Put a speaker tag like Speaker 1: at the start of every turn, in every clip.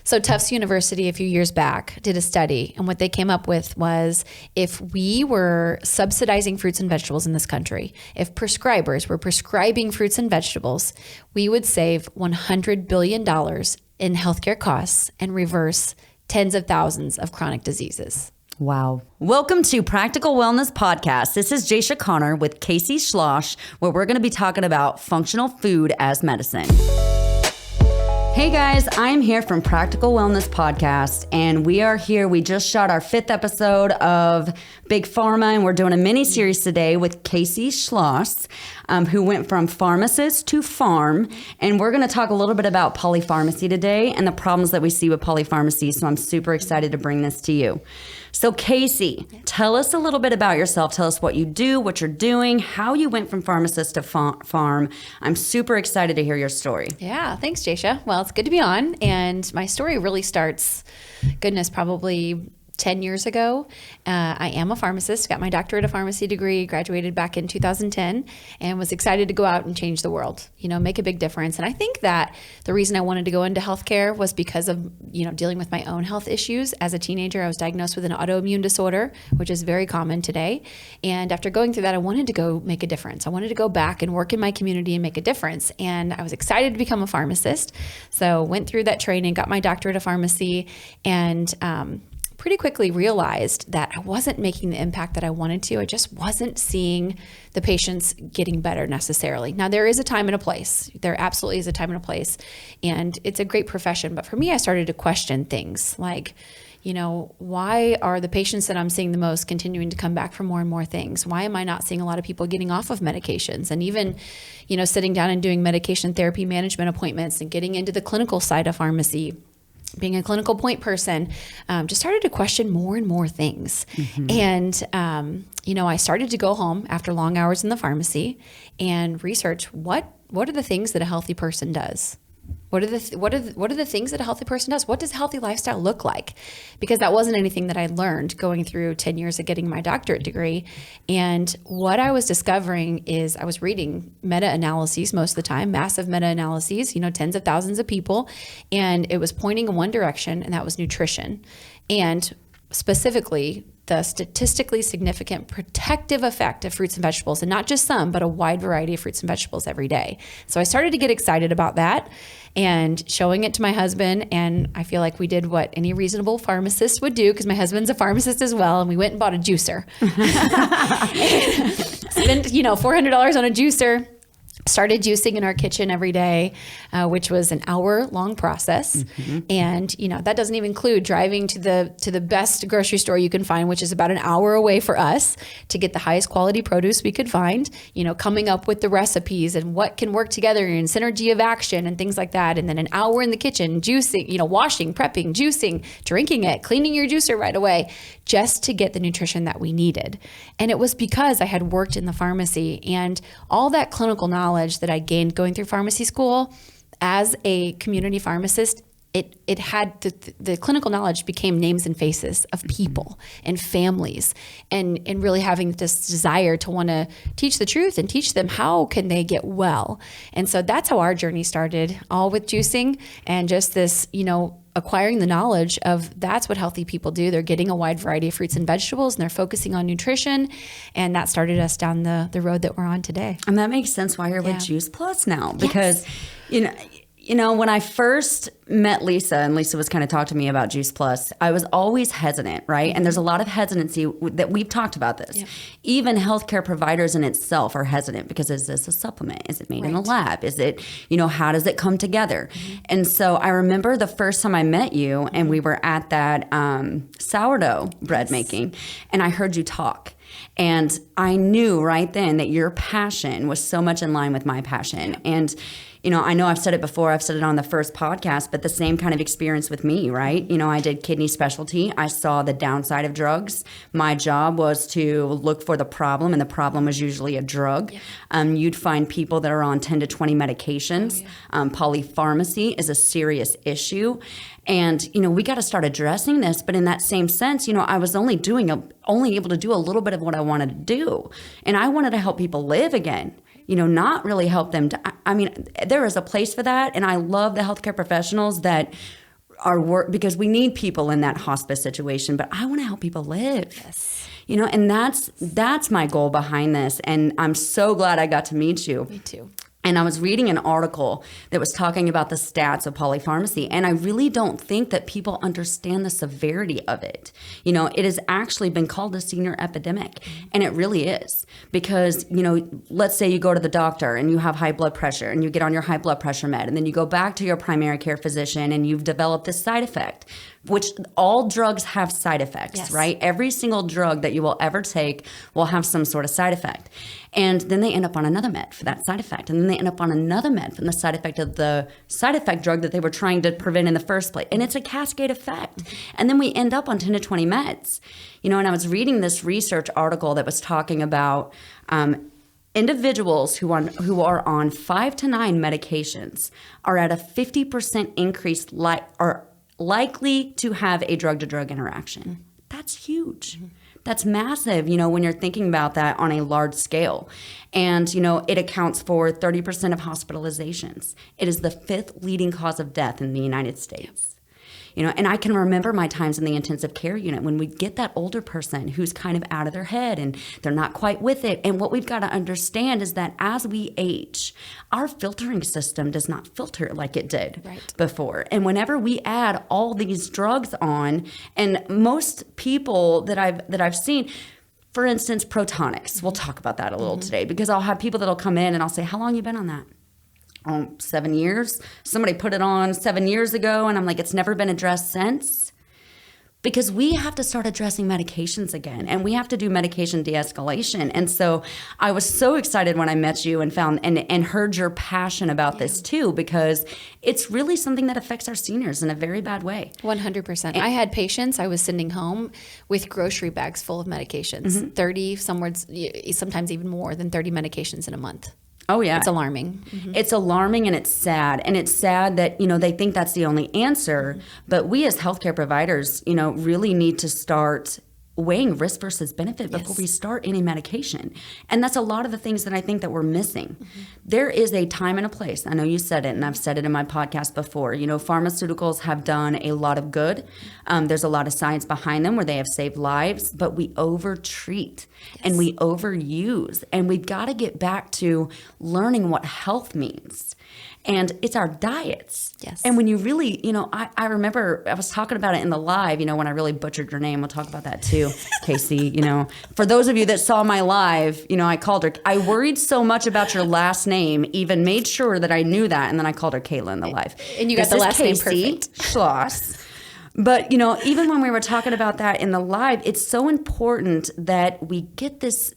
Speaker 1: So Tufts University a few years back did a study, and what they came up with was if we were subsidizing fruits and vegetables in this country, if prescribers were prescribing fruits and vegetables, we would save $100 billion in healthcare costs and reverse tens of thousands of chronic diseases.
Speaker 2: Wow. Welcome to Practical Wellness Podcast. This is Jasha Connor with Kacy Schloss, where we're going to be talking about functional food as medicine. Hey guys, I'm here from Practical Wellness Podcast, and we are here. We just shot our 5th episode of Big Pharma, and we're doing a mini series today with Kacy Schloss, who went from pharmacist to farm. And we're going to talk a little bit about polypharmacy today and the problems that we see with polypharmacy. So I'm super excited to bring this to you. So Kacy, tell us a little bit about yourself. Tell us what you do, what you're doing, how you went from pharmacist to farm. I'm super excited to hear your story.
Speaker 1: Yeah, thanks, Jasha. Well, it's good to be on. And my story really starts, probably 10 years ago. I am a pharmacist, got my doctorate of pharmacy degree, graduated back in 2010, and was excited to go out and change the world, make a big difference. And I think that the reason I wanted to go into healthcare was because of, dealing with my own health issues. As a teenager, I was diagnosed with an autoimmune disorder, which is very common today. And after going through that, I wanted to go make a difference. I wanted to go back and work in my community and make a difference. And I was excited to become a pharmacist. So went through that training, got my doctorate of pharmacy, and pretty quickly realized that I wasn't making the impact that I wanted to. I just wasn't seeing the patients getting better necessarily. Now, there is a time and a place. There absolutely is a time and a place. And it's a great profession. But for me, I started to question things like, why are the patients that I'm seeing the most continuing to come back for more and more things? Why am I not seeing a lot of people getting off of medications? And even, sitting down and doing medication therapy management appointments and getting into the clinical side of pharmacy, being a clinical point person, just started to question more and more things. Mm-hmm. And, I started to go home after long hours in the pharmacy and research what are the things that a healthy person does? What are the things that a healthy person does? What does a healthy lifestyle look like? Because that wasn't anything that I learned going through 10 years of getting my doctorate degree. And what I was discovering is I was reading meta-analyses most of the time, massive meta-analyses, tens of thousands of people. And it was pointing in one direction, and that was nutrition. And specifically, the statistically significant protective effect of fruits and vegetables, and not just some, but a wide variety of fruits and vegetables every day. So I started to get excited about that and showing it to my husband. And I feel like we did what any reasonable pharmacist would do, because my husband's a pharmacist as well. And we went and bought a juicer. Spent, $400 on a juicer. Started juicing in our kitchen every day, which was an hour-long process. Mm-hmm. And, that doesn't even include driving to the best grocery store you can find, which is about an hour away for us, to get the highest quality produce we could find, coming up with the recipes and what can work together and synergy of action and things like that. And then an hour in the kitchen, juicing, washing, prepping, juicing, drinking it, cleaning your juicer right away, just to get the nutrition that we needed. And it was because I had worked in the pharmacy, and all that clinical knowledge that I gained going through pharmacy school as a community pharmacist, it had the clinical knowledge became names and faces of people and families, and really having this desire to want to teach the truth and teach them how can they get well. And so that's how our journey started, all with juicing and just this, acquiring the knowledge of that's what healthy people do. They're getting a wide variety of fruits and vegetables, and they're focusing on nutrition. And that started us down the road that we're on today.
Speaker 2: And that makes sense why you're with Juice Plus now, because, when I first met Lisa, and Lisa was kind of talking to me about Juice Plus, I was always hesitant, right? Mm-hmm. And there's a lot of hesitancy that we've talked about this. Yeah. Even healthcare providers in itself are hesitant because is this a supplement? Is it made in a lab? Is it, how does it come together? Mm-hmm. And so I remember the first time I met you and we were at that sourdough bread making, and I heard you talk. And I knew right then that your passion was so much in line with my passion. And I know I've said it before, I've said it on the first podcast, but the same kind of experience with me, right? I did kidney specialty. I saw the downside of drugs. My job was to look for the problem, and the problem was usually a drug. Yeah. You'd find people that are on 10 to 20 medications. Oh, yeah. Polypharmacy is a serious issue. And, we got to start addressing this. But in that same sense, I was only able to do a little bit of what I wanted to do. And I wanted to help people live again. Not really help them. There is a place for that. And I love the healthcare professionals that our work, because we need people in that hospice situation, but I want to help people live.
Speaker 1: Yes.
Speaker 2: You know, and that's my goal behind this. And I'm so glad I got to meet you.
Speaker 1: Me too.
Speaker 2: And I was reading an article that was talking about the stats of polypharmacy. And I really don't think that people understand the severity of it. You know, it has actually been called a senior epidemic. And it really is. Because, you know, let's say you go to the doctor and you have high blood pressure and you get on your high blood pressure med. And then you go back to your primary care physician and you've developed this side effect, which all drugs have side effects,
Speaker 1: yes.
Speaker 2: right? Every single drug that you will ever take will have some sort of side effect. And then they end up on another med for that side effect. And then they end up on another med from the side effect of the side effect drug that they were trying to prevent in the first place. And it's a cascade effect. And then we end up on 10 to 20 meds. You know, and I was reading this research article that was talking about individuals who are on 5 to 9 medications are at a 50% increase are likely to have a drug-to-drug interaction. That's huge. That's massive, you know, when you're thinking about that on a large scale. And, you know, it accounts for 30% of hospitalizations. It is the 5th leading cause of death in the United States. You know, and I can remember my times in the intensive care unit when we get that older person who's kind of out of their head and they're not quite with it. And what we've got to understand is that as we age, our filtering system does not filter like it did before. And whenever we add all these drugs on, and most people that I've seen, for instance, Protonics, we'll talk about that a little today, because I'll have people that'll come in and I'll say, how long you been on that? 7 years. Somebody put it on 7 years ago, and I'm like, it's never been addressed since. Because we have to start addressing medications again, and we have to do medication de-escalation. And so I was so excited when I met you and found and heard your passion about this too, because it's really something that affects our seniors in a very bad way.
Speaker 1: 100%. I had patients I was sending home with grocery bags full of medications, 30, sometimes even more than 30 medications in a month.
Speaker 2: Oh, yeah.
Speaker 1: It's alarming.
Speaker 2: It's alarming, and it's sad. And it's sad that, you know, they think that's the only answer. But we as healthcare providers, you know, really need to start weighing risk versus benefit before we start any medication. And that's a lot of the things that I think that we're missing. There is a time and a place. I know you said it, and I've said it in my podcast before. You know, pharmaceuticals have done a lot of good. There's a lot of science behind them where they have saved lives, but we overtreat and we overuse. And we've got to get back to learning what health means. And it's our diets.
Speaker 1: Yes.
Speaker 2: And when you really, you know, I remember I was talking about it in the live, you know, when I really butchered your name. We'll talk about that too, Kacy. You know, for those of you that saw my live, you know, I called her, I worried so much about your last name, even made sure that I knew that. And then I called her Kayla in the live.
Speaker 1: And you got the last name perfect.
Speaker 2: Kacy Schloss. But, you know, even when we were talking about that in the live, it's so important that we get this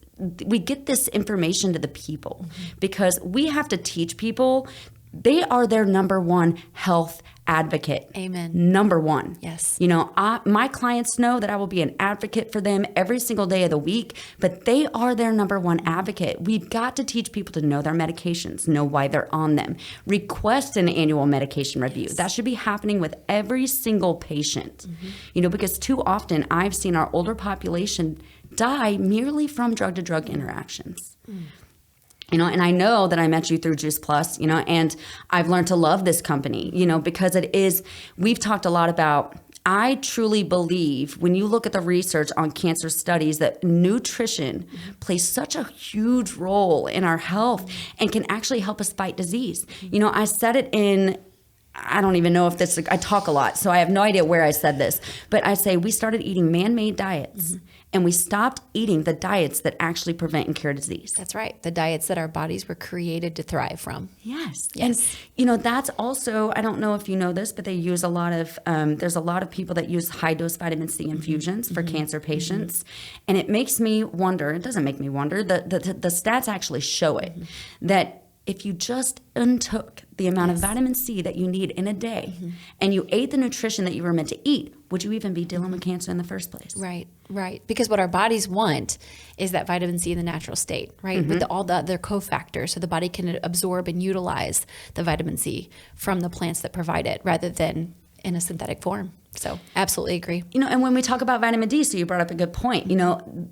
Speaker 2: information to the people, because we have to teach people. They are their number one health advocate.
Speaker 1: Amen.
Speaker 2: Number one.
Speaker 1: Yes.
Speaker 2: You know, my clients know that I will be an advocate for them every single day of the week, but they are their number one advocate. We've got to teach people to know their medications, know why they're on them, request an annual medication review. That should be happening with every single patient, you know, because too often I've seen our older population die merely from drug-to-drug interactions. You know, and I know that I met you through Juice Plus, you know, and I've learned to love this company, you know, because we've talked a lot about, I truly believe when you look at the research on cancer studies that nutrition plays such a huge role in our health and can actually help us fight disease. You know, I said it in, I don't even know if this, I talk a lot, so I have no idea where I said this, but I say we started eating man-made diets and we stopped eating the diets that actually prevent and cure disease.
Speaker 1: That's right. The diets that our bodies were created to thrive from.
Speaker 2: Yes. And, you know, that's also, I don't know if you know this, but they use a lot of, there's a lot of people that use high-dose vitamin C infusions for cancer patients. And it makes me wonder, it doesn't make me wonder, the stats actually show it, that if you just untook the amount of vitamin C that you need in a day and you ate the nutrition that you were meant to eat, would you even be dealing with cancer in the first place?
Speaker 1: Right, right. Because what our bodies want is that vitamin C in the natural state, right? With all the other cofactors, so the body can absorb and utilize the vitamin C from the plants that provide it rather than in a synthetic form. So absolutely agree.
Speaker 2: You know, and when we talk about vitamin D, so you brought up a good point, you know,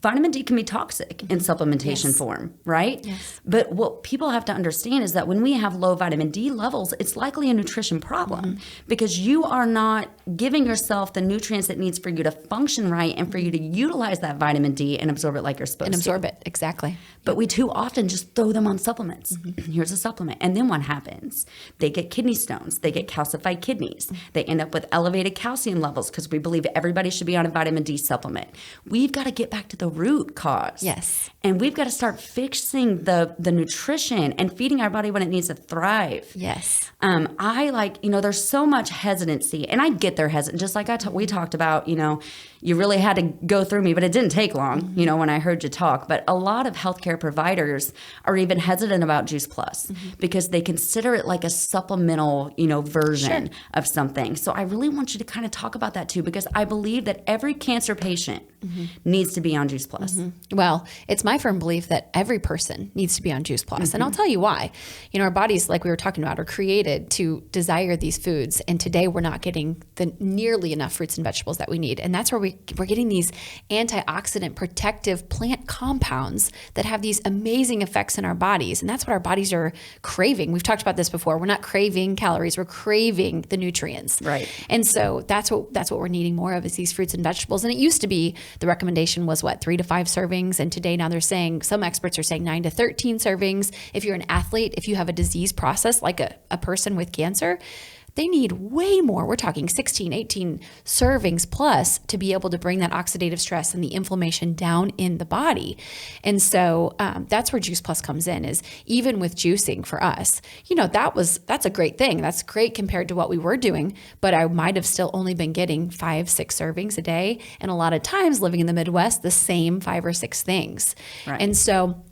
Speaker 2: vitamin D can be toxic in supplementation form, right?
Speaker 1: Yes.
Speaker 2: But what people have to understand is that when we have low vitamin D levels, it's likely a nutrition problem because you are not giving yourself the nutrients it needs for you to function right and for you to utilize that vitamin D and absorb it like you're supposed to.
Speaker 1: And absorb it, exactly.
Speaker 2: But we too often just throw them on supplements. Here's a supplement. And then what happens? They get kidney stones. They get calcified kidneys. They end up with elevated calcium levels because we believe everybody should be on a vitamin D supplement. We've got to get back to the root cause.
Speaker 1: Yes.
Speaker 2: And we've got to start fixing the nutrition and feeding our body when it needs to thrive.
Speaker 1: Yes.
Speaker 2: There's so much hesitancy, and I get their hesitancy. Just like we talked about, you really had to go through me, but it didn't take long, when I heard you talk. But a lot of healthcare providers are even hesitant about Juice Plus because they consider it like a supplemental, version of something. So I really want you to kind of talk about that too, because I believe that every cancer patient needs to be on Juice Plus.
Speaker 1: Well, it's my firm belief that every person needs to be on Juice Plus. And I'll tell you why. Our bodies, like we were talking about, are created to desire these foods. And today we're not getting nearly enough fruits and vegetables that we need. And that's where we're getting these antioxidant protective plant compounds that have these amazing effects in our bodies. And that's what our bodies are craving. We've talked about this before. We're not craving calories. We're craving the nutrients.
Speaker 2: Right.
Speaker 1: And so that's what we're needing more of is these fruits and vegetables. And it used to be the recommendation was 3 to 5 servings. And today now they're saying, some experts are saying 9 to 13 servings. If you're an athlete, if you have a disease process like a person with cancer, they need way more. We're talking 16, 18 servings plus to be able to bring that oxidative stress and the inflammation down in the body. And so that's where Juice Plus comes in, is even with juicing for us, that's a great thing. That's great compared to what we were doing, but I might have still only been getting 5, 6 servings a day. And a lot of times living in the Midwest, the same 5 or 6 things.
Speaker 2: Right.
Speaker 1: And so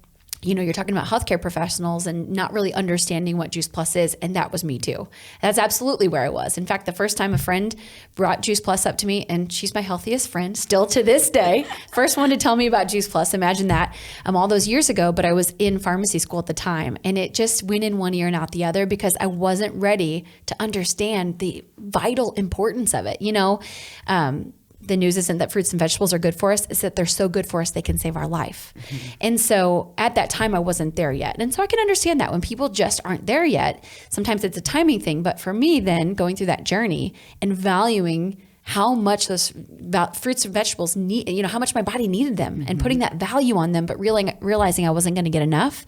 Speaker 1: you're talking about healthcare professionals and not really understanding what Juice Plus is. And that was me too. That's absolutely where I was. In fact, the first time a friend brought Juice Plus up to me, and she's my healthiest friend still to this day, first one to tell me about Juice Plus, imagine that, all those years ago, but I was in pharmacy school at the time. And it just went in one ear and out the other because I wasn't ready to understand the vital importance of it. The news isn't that fruits and vegetables are good for us. It's that they're so good for us, they can save our life. And so at that time, I wasn't there yet. And so I can understand that when people just aren't there yet, sometimes it's a timing thing. But for me, then going through that journey and valuing how much those fruits and vegetables need, how much my body needed them and putting that value on them, but realizing I wasn't going to get enough,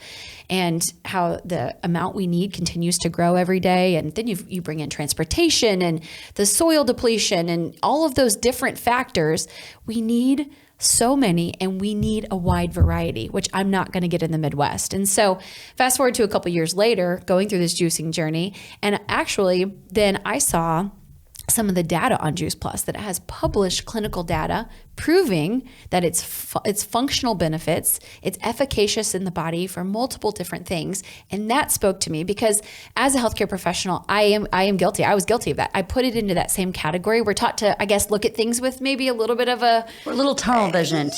Speaker 1: and how the amount we need continues to grow every day. And then you bring in transportation and the soil depletion and all of those different factors. We need so many, and we need a wide variety, which I'm not going to get in the Midwest. And so fast forward to a couple years later, going through this juicing journey, and actually then I saw some of the data on Juice Plus, that it has published clinical data proving that it's functional benefits, it's efficacious in the body for multiple different things. And that spoke to me because as a healthcare professional, I am guilty. I was guilty of that. I put it into that same category. We're taught to, I guess, look at things with maybe a little bit of a
Speaker 2: little tunnel vision.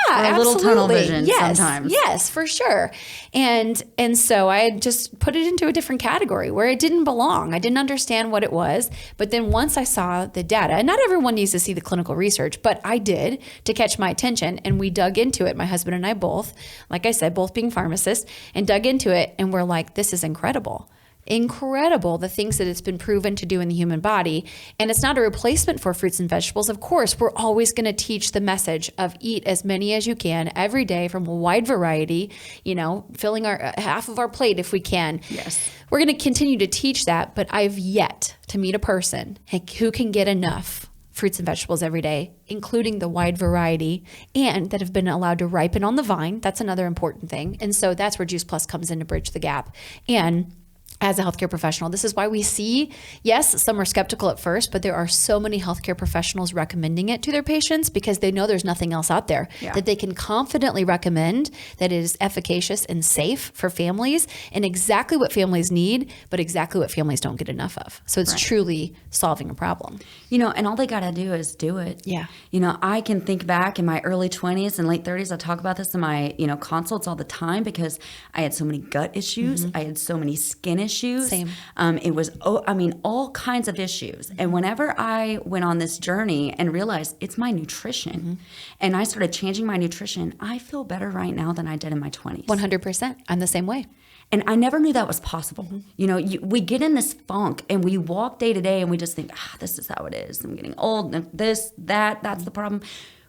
Speaker 1: Yeah,
Speaker 2: a little tunnel vision sometimes.
Speaker 1: Yes, for sure. And so I just put it into a different category where it didn't belong. I didn't understand what it was. But then once I saw the data, and not everyone needs to see the clinical research, but I did to catch my attention, and we dug into it. My husband and I both, like I said, both being pharmacists, and dug into it, and we're like, this is incredible. Incredible, the things that it's been proven to do in the human body. And it's not a replacement for fruits and vegetables. Of course, we're always going to teach the message of eat as many as you can every day from a wide variety, filling our half of our plate if we can.
Speaker 2: Yes.
Speaker 1: We're going to continue to teach that, but I've yet to meet a person who can get enough fruits and vegetables every day, including the wide variety, and that have been allowed to ripen on the vine. That's another important thing. And so that's where Juice Plus comes in to bridge the gap. And as a healthcare professional, this is why we see, yes, some are skeptical at first, but there are so many healthcare professionals recommending it to their patients because they know there's nothing else out there that they can confidently recommend that it is efficacious and safe for families and exactly what families need, but exactly what families don't get enough of. So it's truly solving a problem.
Speaker 2: And all they got to do is do it.
Speaker 1: Yeah.
Speaker 2: I can think back in my early 20s and late 30s. I talk about this in my, consults all the time because I had so many gut issues. I had so many skin issues.
Speaker 1: Same.
Speaker 2: It was, all kinds of issues. And whenever I went on this journey and realized it's my nutrition, and I started changing my nutrition, I feel better right now than I did in my 20s.
Speaker 1: 100%. I'm the same way.
Speaker 2: And I never knew that was possible. We get in this funk and we walk day to day and we just think, this is how it is. I'm getting old and that's the problem.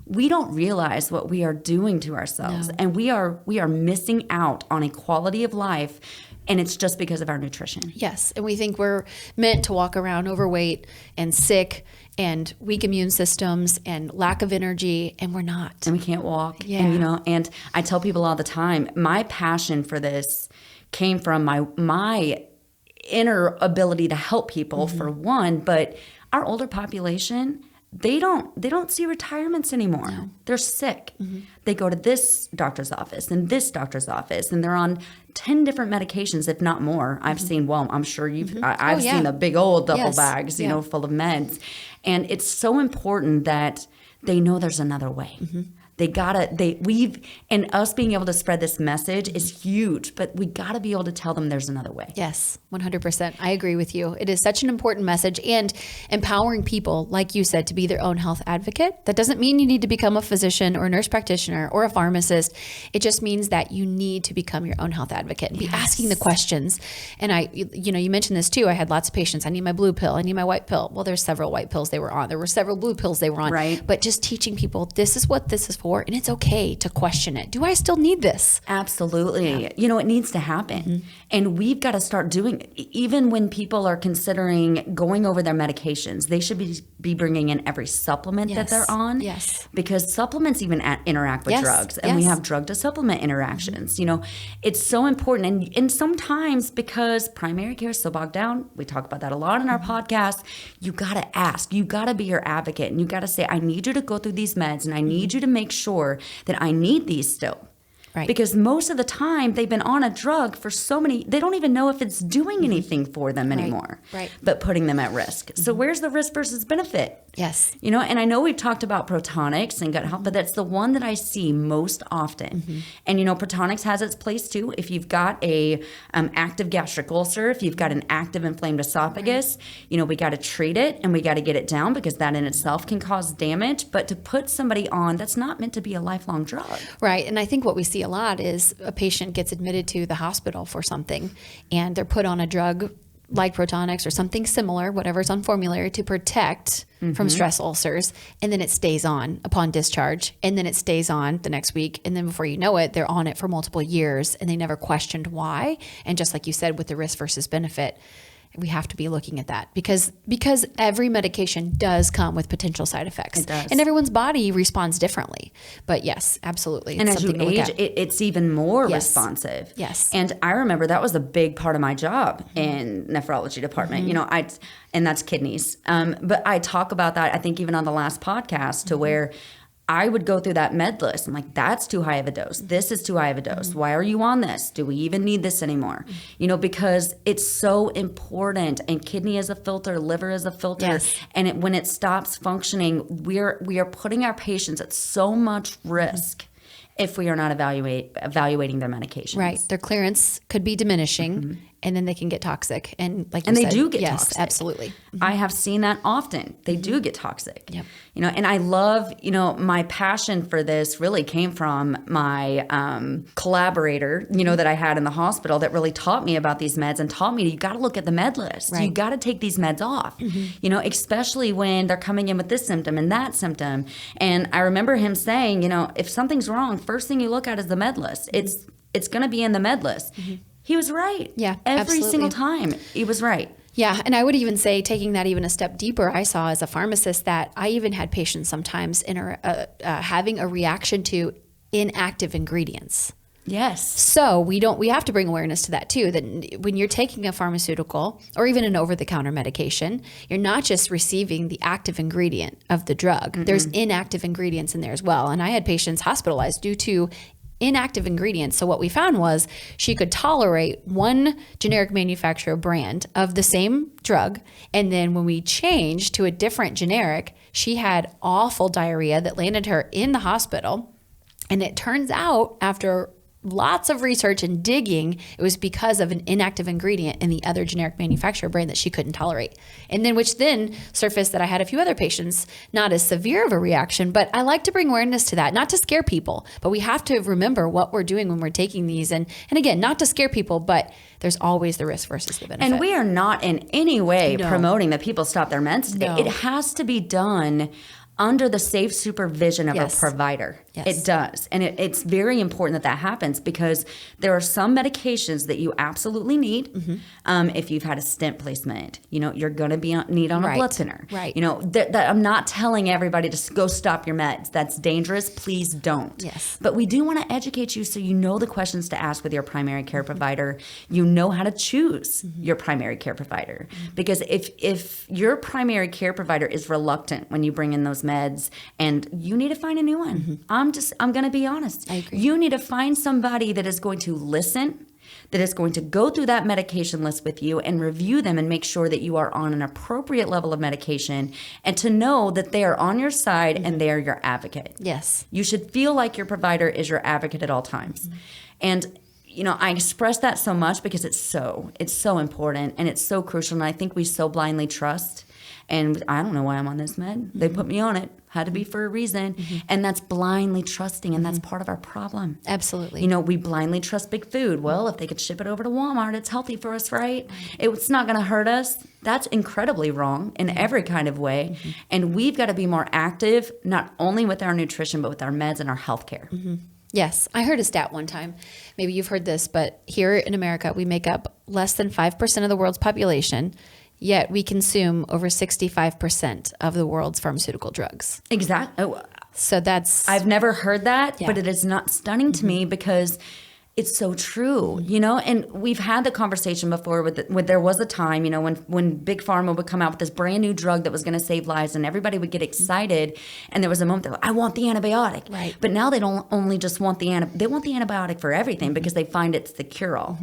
Speaker 2: We don't realize what we are doing to ourselves. And we are missing out on a quality of life. And it's just because of our nutrition.
Speaker 1: Yes. And we think we're meant to walk around overweight and sick and weak immune systems and lack of energy, and we're not.
Speaker 2: And we can't walk.
Speaker 1: Yeah.
Speaker 2: And, and I tell people all the time, my passion for this came from my inner ability to help people, for one, but our older population, they don't see retirements anymore. No. They're sick. They go to this doctor's office and this doctor's office, and they're on 10 different medications, if not more. I've seen, I'm sure I've seen the big old duffel bags, full of meds. And it's so important that they know there's another way. And us being able to spread this message is huge, but we gotta be able to tell them there's another way.
Speaker 1: Yes, 100%. I agree with you. It is such an important message, and empowering people, like you said, to be their own health advocate. That doesn't mean you need to become a physician or a nurse practitioner or a pharmacist. It just means that you need to become your own health advocate and be asking the questions. And you mentioned this too. I had lots of patients. I need my blue pill. I need my white pill. Well, there's several white pills they were on. There were several blue pills they were on.
Speaker 2: Right.
Speaker 1: But just teaching people, this is what this is for, and it's okay to question it. Do I still need this?
Speaker 2: Absolutely. Yeah. It needs to happen. And we've got to start doing it. Even when people are considering going over their medications, they should be bringing in every supplement that they're on.
Speaker 1: Yes.
Speaker 2: Because supplements even interact with drugs. And we have drug to supplement interactions. It's so important. And sometimes, because primary care is so bogged down, we talk about that a lot in our podcast, you got to ask. You got to be your advocate. And you got to say, I need you to go through these meds, and I need you to make sure that I need these still.
Speaker 1: Right.
Speaker 2: Because most of the time they've been on a drug for so many, they don't even know if it's doing anything for them anymore, but putting them at risk. So where's the risk versus benefit?
Speaker 1: Yes.
Speaker 2: And I know we've talked about Protonics and gut health, but that's the one that I see most often. And Protonics has its place too. If you've got a active gastric ulcer, if you've got an active inflamed esophagus, we got to treat it and we got to get it down, because that in itself can cause damage. But to put somebody on, that's not meant to be a lifelong drug.
Speaker 1: Right. And I think what we see a lot is a patient gets admitted to the hospital for something, and they're put on a drug like Protonics or something similar, whatever's on formulary, to protect from stress ulcers. And then it stays on upon discharge. And then it stays on the next week. And then before you know it, they're on it for multiple years, and they never questioned why. And just like you said, with the risk versus benefit, we have to be looking at that, because every medication does come with potential side effects.
Speaker 2: It does.
Speaker 1: And everyone's body responds differently. But yes, absolutely.
Speaker 2: And as you age, it's even more responsive.
Speaker 1: Yes.
Speaker 2: And I remember that was a big part of my job in nephrology department. And that's kidneys. But I talk about that, I think, even on the last podcast, to where I would go through that med list. I'm like, that's too high of a dose. This is too high of a dose. Why are you on this? Do we even need this anymore? Because it's so important. And kidney is a filter, liver is a filter.
Speaker 1: Yes.
Speaker 2: And when it stops functioning, we are putting our patients at so much risk if we are not evaluating their medications.
Speaker 1: Right. Their clearance could be diminishing, and then they can get toxic. And like you
Speaker 2: and
Speaker 1: said,
Speaker 2: they do get
Speaker 1: yes,
Speaker 2: toxic.
Speaker 1: Absolutely.
Speaker 2: I have seen that often. They do get toxic.
Speaker 1: Yep.
Speaker 2: And I love, my passion for this really came from my collaborator, that I had in the hospital, that really taught me about these meds and taught me you got to look at the med list.
Speaker 1: Right.
Speaker 2: You got to take these meds off, especially when they're coming in with this symptom and that symptom. And I remember him saying, if something's wrong, first thing you look at is the med list. It's going to be in the med list. He was right.
Speaker 1: Yeah,
Speaker 2: Every
Speaker 1: absolutely.
Speaker 2: single time he was right.
Speaker 1: Yeah, and I would even say, taking that even a step deeper, I saw as a pharmacist that I even had patients sometimes having a reaction to inactive ingredients.
Speaker 2: Yes.
Speaker 1: So we have to bring awareness to that too, that when you're taking a pharmaceutical or even an over-the-counter medication, you're not just receiving the active ingredient of the drug. There's inactive ingredients in there as well. And I had patients hospitalized due to inactive ingredients. So what we found was she could tolerate one generic manufacturer brand of the same drug. And then when we changed to a different generic, she had awful diarrhea that landed her in the hospital. And it turns out, after lots of research and digging, it was because of an inactive ingredient in the other generic manufacturer brand that she couldn't tolerate. And then, which then surfaced that I had a few other patients, not as severe of a reaction, but I like to bring awareness to that, not to scare people, but we have to remember what we're doing when we're taking these. And again, not to scare people, but there's always the risk versus the benefit.
Speaker 2: And we are not in any way promoting that people stop their meds today.
Speaker 1: No.
Speaker 2: It has to be done under the safe supervision of a provider.
Speaker 1: Yes.
Speaker 2: It does. And it's very important that happens, because there are some medications that you absolutely need. If you've had a stent placement, you're going to need on a blood thinner.
Speaker 1: Right.
Speaker 2: That I'm not telling everybody to go stop your meds. That's dangerous. Please don't.
Speaker 1: Yes.
Speaker 2: But we do want to educate you so you know the questions to ask with your primary care provider. You know how to choose your primary care provider. Because if your primary care provider is reluctant when you bring in those meds, and you need to find a new one. I'm going to be honest.
Speaker 1: I agree.
Speaker 2: You need to find somebody that is going to listen, that is going to go through that medication list with you and review them and make sure that you are on an appropriate level of medication, and to know that they are on your side and they are your advocate.
Speaker 1: Yes.
Speaker 2: You should feel like your provider is your advocate at all times. And I express that so much because it's so important and it's so crucial. And I think we so blindly trust. And I don't know why I'm on this med. They put me on it. Had to be for a reason. And that's blindly trusting, and that's part of our problem.
Speaker 1: Absolutely.
Speaker 2: We blindly trust big food. Well, if they could ship it over to Walmart, it's healthy for us, right? It's not going to hurt us. That's incredibly wrong in every kind of way. And we've got to be more active, not only with our nutrition, but with our meds and our healthcare.
Speaker 1: Yes. I heard a stat one time. Maybe you've heard this, but here in America, we make up less than 5% of the world's population. Yet we consume over 65% of the world's pharmaceutical drugs.
Speaker 2: Exactly.
Speaker 1: So that's...
Speaker 2: I've never heard that, but it is not stunning to me, because it's so true, and we've had the conversation before when there was a time, when Big Pharma would come out with this brand new drug that was going to save lives, and everybody would get excited. And there was a moment they're like, I want the antibiotic.
Speaker 1: Right.
Speaker 2: But now they don't only just want they want the antibiotic for everything, because they find it's the cure-all.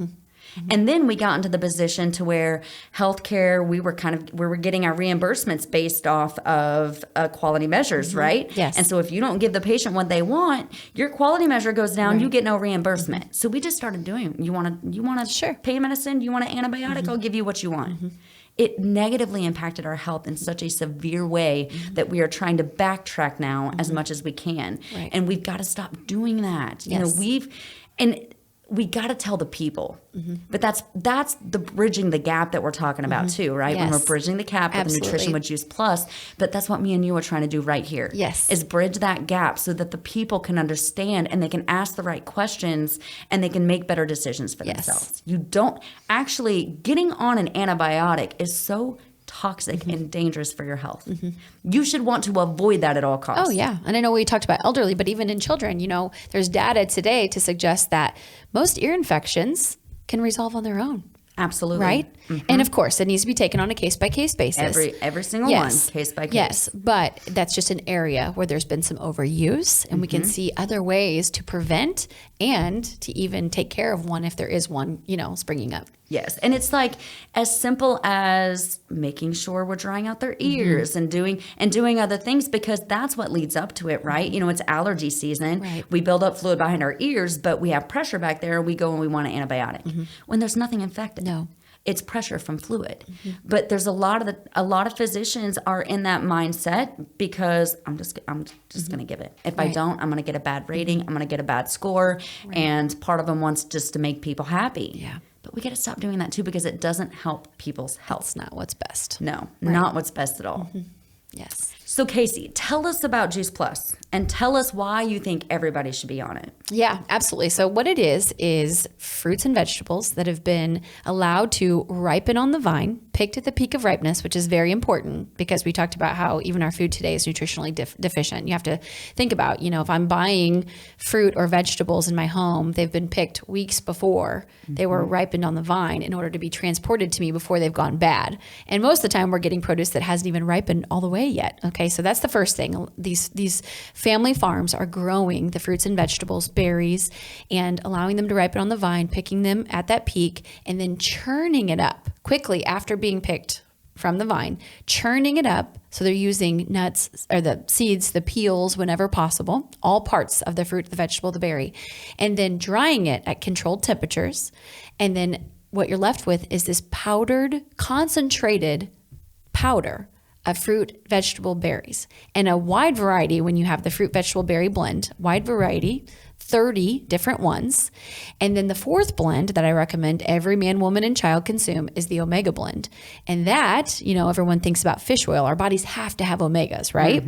Speaker 2: And then we got into the position to where healthcare, we were getting our reimbursements based off of quality measures, right?
Speaker 1: Yes.
Speaker 2: And so if you don't give the patient what they want, your quality measure goes down. You get no reimbursement. So we just started doing. You want to pain medicine? You want an antibiotic? I'll give you what you want. It negatively impacted our health in such a severe way that we are trying to backtrack now as much as we can.
Speaker 1: Right.
Speaker 2: And we've got to stop doing that.
Speaker 1: Yes.
Speaker 2: We got to tell the people, but that's the bridging the gap that we're talking about too, right?
Speaker 1: Yes.
Speaker 2: When we're bridging the gap with Nutrition with Juice Plus, but that's what me and you are trying to do right here.
Speaker 1: Yes.
Speaker 2: Is bridge that gap so that the people can understand and they can ask the right questions and they can make better decisions for themselves. You don't actually, getting on an antibiotic is so toxic and dangerous for your health. You should want to avoid that at all costs.
Speaker 1: Oh, yeah. And I know we talked about elderly, but even in children, there's data today to suggest that most ear infections can resolve on their own.
Speaker 2: Absolutely.
Speaker 1: Right? And of course, it needs to be taken on a case-by-case basis.
Speaker 2: Every single one, case by case.
Speaker 1: Yes, but that's just an area where there's been some overuse, and we can see other ways to prevent and to even take care of one if there is one, springing up.
Speaker 2: Yes. And it's like as simple as making sure we're drying out their ears and doing other things, because that's what leads up to it, right? It's allergy season.
Speaker 1: Right.
Speaker 2: We build up fluid behind our ears, but we have pressure back there. We go and we want an antibiotic when there's nothing infected.
Speaker 1: No.
Speaker 2: It's pressure from fluid. But there's a lot of physicians are in that mindset because I'm just going to give it. If I don't, I'm going to get a bad rating. I'm going to get a bad score. And part of them wants just to make people happy.
Speaker 1: Yeah.
Speaker 2: But we got to stop doing that too, because it doesn't help people's health.
Speaker 1: That's not what's best.
Speaker 2: No, not what's best at all.
Speaker 1: Yes.
Speaker 2: So Kacy, tell us about Juice Plus and tell us why you think everybody should be on it.
Speaker 1: Yeah, absolutely. So what it is fruits and vegetables that have been allowed to ripen on the vine, picked at the peak of ripeness, which is very important because we talked about how even our food today is nutritionally deficient. You have to think about, if I'm buying fruit or vegetables in my home, they've been picked weeks before they were ripened on the vine in order to be transported to me before they've gone bad. And most of the time we're getting produce that hasn't even ripened all the way yet. Okay, so that's the first thing. These family farms are growing the fruits and vegetables, berries, and allowing them to ripen on the vine, picking them at that peak, and then churning it up quickly after being picked from the vine, churning it up. So they're using nuts or the seeds, the peels, whenever possible, all parts of the fruit, the vegetable, the berry, and then drying it at controlled temperatures. And then what you're left with is this powdered, concentrated powder of fruit, vegetable, berries, and a wide variety. When you have the fruit, vegetable, berry blend, wide variety, 30 different ones. And then the fourth blend that I recommend every man, woman, and child consume is the omega blend. And that, everyone thinks about fish oil. Our bodies have to have omegas, right?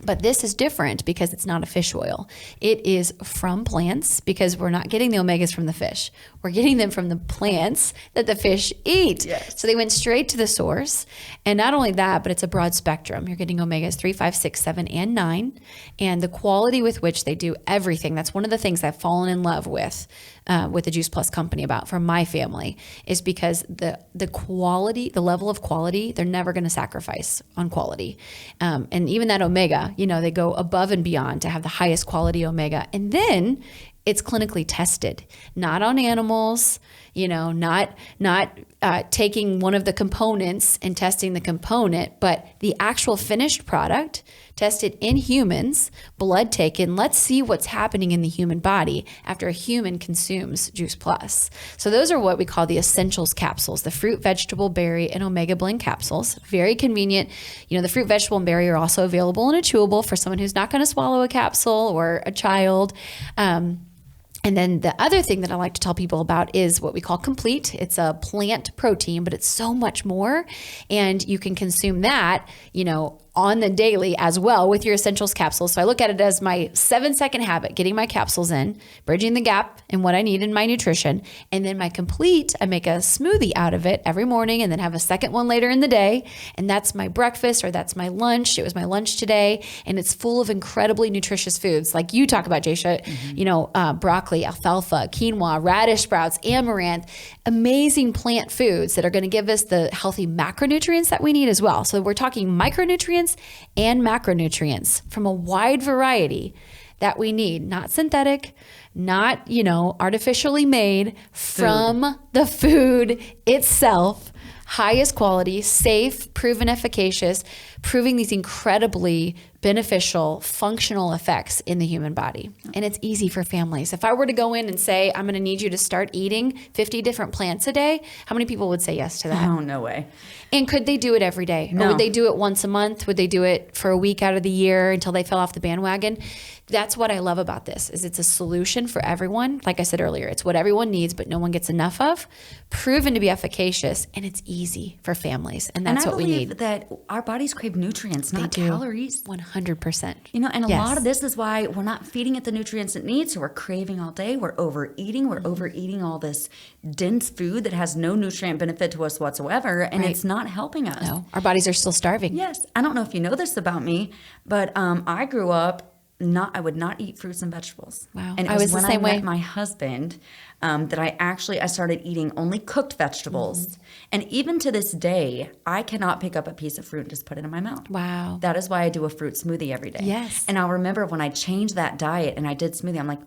Speaker 1: But this is different because it's not a fish oil. It is from plants, because we're not getting the omegas from the fish. We're getting them from the plants that the fish eat.
Speaker 2: Yes.
Speaker 1: So they went straight to the source. And not only that, but it's a broad spectrum. You're getting omegas 3, 5, 6, 7, and 9. And the quality with which they do everything, that's one of the things I've fallen in love with the Juice Plus company about for my family, is because the quality, the level of quality, they're never going to sacrifice on quality. And even that omega, they go above and beyond to have the highest quality omega. And then it's clinically tested, not on animals, not taking one of the components and testing the component, but the actual finished product tested in humans, blood taken. Let's see what's happening in the human body after a human consumes Juice Plus. So those are what we call the essentials capsules, the fruit, vegetable, berry, and omega blend capsules. Very convenient. The fruit, vegetable, and berry are also available in a chewable for someone who's not going to swallow a capsule, or a child. And then the other thing that I like to tell people about is what we call complete. It's a plant protein, but it's so much more. And you can consume that, on the daily as well with your essentials capsules. So I look at it as my 7-second habit, getting my capsules in, bridging the gap in what I need in my nutrition. And then my complete, I make a smoothie out of it every morning and then have a second one later in the day. And that's my breakfast, or that's my lunch. It was my lunch today. And it's full of incredibly nutritious foods. Like you talk about, Jasha, broccoli, alfalfa, quinoa, radish sprouts, amaranth, amazing plant foods that are going to give us the healthy macronutrients that we need as well. So we're talking micronutrients and macronutrients from a wide variety that we need, not synthetic, not, artificially made, from the food itself. Highest quality, safe, proven efficacious, proving these incredibly beneficial, functional effects in the human body. And it's easy for families. If I were to go in and say, I'm going to need you to start eating 50 different plants a day, how many people would say yes to that?
Speaker 2: Oh, no way.
Speaker 1: And could they do it every day?
Speaker 2: No.
Speaker 1: Or would they do it once a month? Would they do it for a week out of the year until they fell off the bandwagon? That's what I love about this, is it's a solution for everyone. Like I said earlier, it's what everyone needs, but no one gets enough of, proven to be efficacious, and it's easy for families. And that's what we need.
Speaker 2: And I believe that our bodies crave nutrients, not calories.
Speaker 1: 100%.
Speaker 2: And a lot of this is why we're not feeding it the nutrients it needs. So we're craving all day. We're overeating. We're overeating all this dense food that has no nutrient benefit to us whatsoever. And it's not helping us.
Speaker 1: No, our bodies are still starving.
Speaker 2: Yes. I don't know if you know this about me, but I grew up I would not eat fruits and vegetables.
Speaker 1: Wow.
Speaker 2: And it was when I met my husband that I started eating only cooked vegetables. And even to this day, I cannot pick up a piece of fruit and just put it in my mouth.
Speaker 1: Wow.
Speaker 2: That is why I do a fruit smoothie every day.
Speaker 1: Yes.
Speaker 2: And I'll remember when I changed that diet and I did smoothie, I'm like,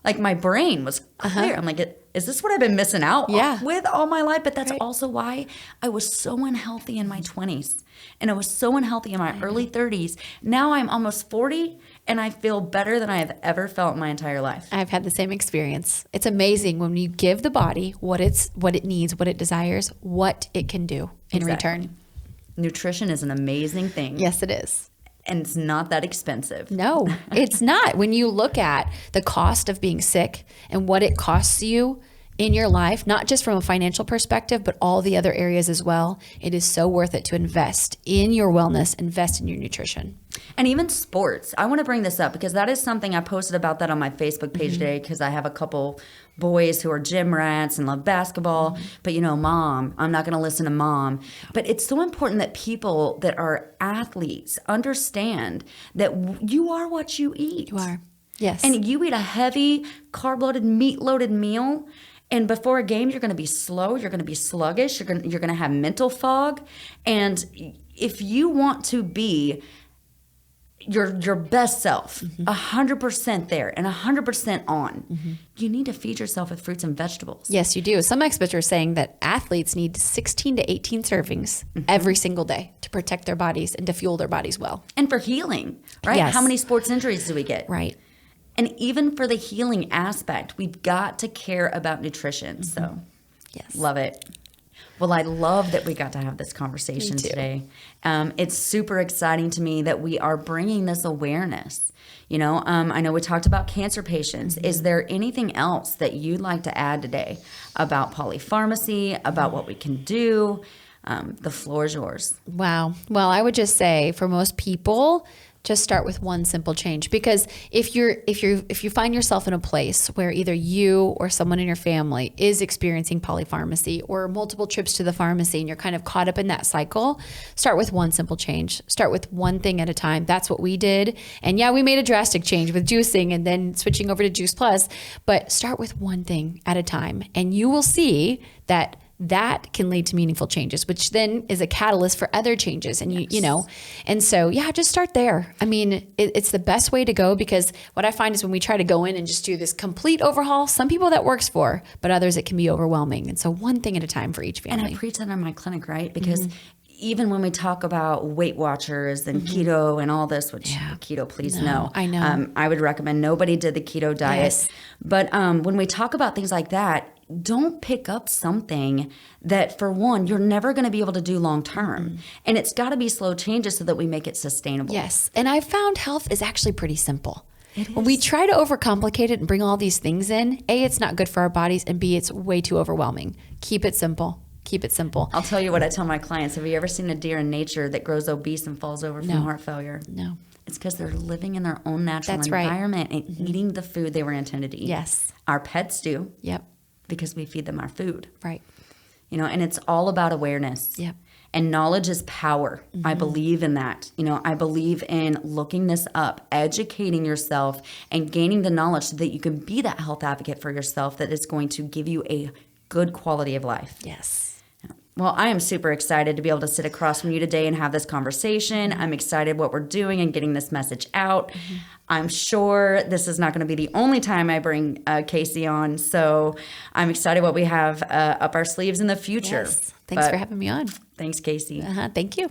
Speaker 2: like my brain was clear. I'm like, is this what I've been missing out with all my life? But that's also why I was so unhealthy in my 20s. And I was so unhealthy in my early 30s. Now I'm almost 40 and I feel better than I have ever felt in my entire life.
Speaker 1: I've had the same experience. It's amazing when you give the body what it needs, what it desires, what it can do in return.
Speaker 2: Nutrition is an amazing thing.
Speaker 1: Yes, it is.
Speaker 2: And it's not that expensive.
Speaker 1: No, it's not. When you look at the cost of being sick and what it costs you in your life, not just from a financial perspective, but all the other areas as well, it is so worth it to invest in your wellness, invest in your nutrition.
Speaker 2: And even sports. I want to bring this up because that is something I posted about that on my Facebook page today, because I have a couple boys who are gym rats and love basketball. But mom, I'm not going to listen to mom. But it's so important that people that are athletes understand that you are what you eat.
Speaker 1: You are. Yes.
Speaker 2: And you eat a heavy, carb-loaded, meat-loaded meal, and before a game, you're going to be slow, you're going to be sluggish, you're going to have mental fog. And if you want to be your best self, 100% there and 100% on, you need to feed yourself with fruits and vegetables.
Speaker 1: Yes, you do. Some experts are saying that athletes need 16 to 18 servings every single day to protect their bodies and to fuel their bodies well.
Speaker 2: And for healing, right?
Speaker 1: Yes.
Speaker 2: How many sports injuries do we get?
Speaker 1: Right.
Speaker 2: And even for the healing aspect, we've got to care about nutrition. So,
Speaker 1: Yes.
Speaker 2: love it. Well, I love that we got to have this conversation today. It's super exciting to me that we are bringing this awareness. You know, I know we talked about cancer patients. Is there anything else that you'd like to add today about polypharmacy, about what we can do? The floor is yours.
Speaker 1: Wow. Well, I would just say for most people, just start with one simple change, because if you find yourself in a place where either you or someone in your family is experiencing polypharmacy or multiple trips to the pharmacy and you're kind of caught up in that cycle, start with one simple change. Start with one thing at a time. That's what we did. And yeah, we made a drastic change with juicing and then switching over to Juice Plus, but start with one thing at a time and you will see that can lead to meaningful changes, which then is a catalyst for other changes. And you know, and so, yeah, just start there. I mean, it's the best way to go, because what I find is when we try to go in and just do this complete overhaul, some people that works for, but others it can be overwhelming. And so one thing at a time for each family.
Speaker 2: And I preach that in my clinic, right? Because even when we talk about Weight Watchers and keto and all this, which keto, please no.
Speaker 1: I know.
Speaker 2: I would recommend nobody did the keto diet.
Speaker 1: Yes.
Speaker 2: But when we talk about things like that, don't pick up something that, for one, you're never going to be able to do long term. And it's got to be slow changes so that we make it sustainable.
Speaker 1: Yes. And I found health is actually pretty simple.
Speaker 2: It is.
Speaker 1: When we try to overcomplicate it and bring all these things in, A, it's not good for our bodies, and B, it's way too overwhelming. Keep it simple. Keep it simple.
Speaker 2: I'll tell you what I tell my clients. Have you ever seen a deer in nature that grows obese and falls over from heart failure?
Speaker 1: No.
Speaker 2: It's because they're living in their own natural
Speaker 1: That's right.
Speaker 2: environment and eating the food they were intended to eat.
Speaker 1: Yes.
Speaker 2: Our pets do.
Speaker 1: Yep.
Speaker 2: Because we feed them our food.
Speaker 1: Right.
Speaker 2: You know, and it's all about awareness.
Speaker 1: Yep.
Speaker 2: And knowledge is power. I believe in that. You know, I believe in looking this up, educating yourself, and gaining the knowledge so that you can be that health advocate for yourself that is going to give you a good quality of life.
Speaker 1: Yes.
Speaker 2: Well, I am super excited to be able to sit across from you today and have this conversation. I'm excited what we're doing and getting this message out. I'm sure this is not going to be the only time I bring Kacy on. So I'm excited what we have up our sleeves in the future.
Speaker 1: Yes. Thanks for having me on.
Speaker 2: Thanks, Kacy.
Speaker 1: Thank you.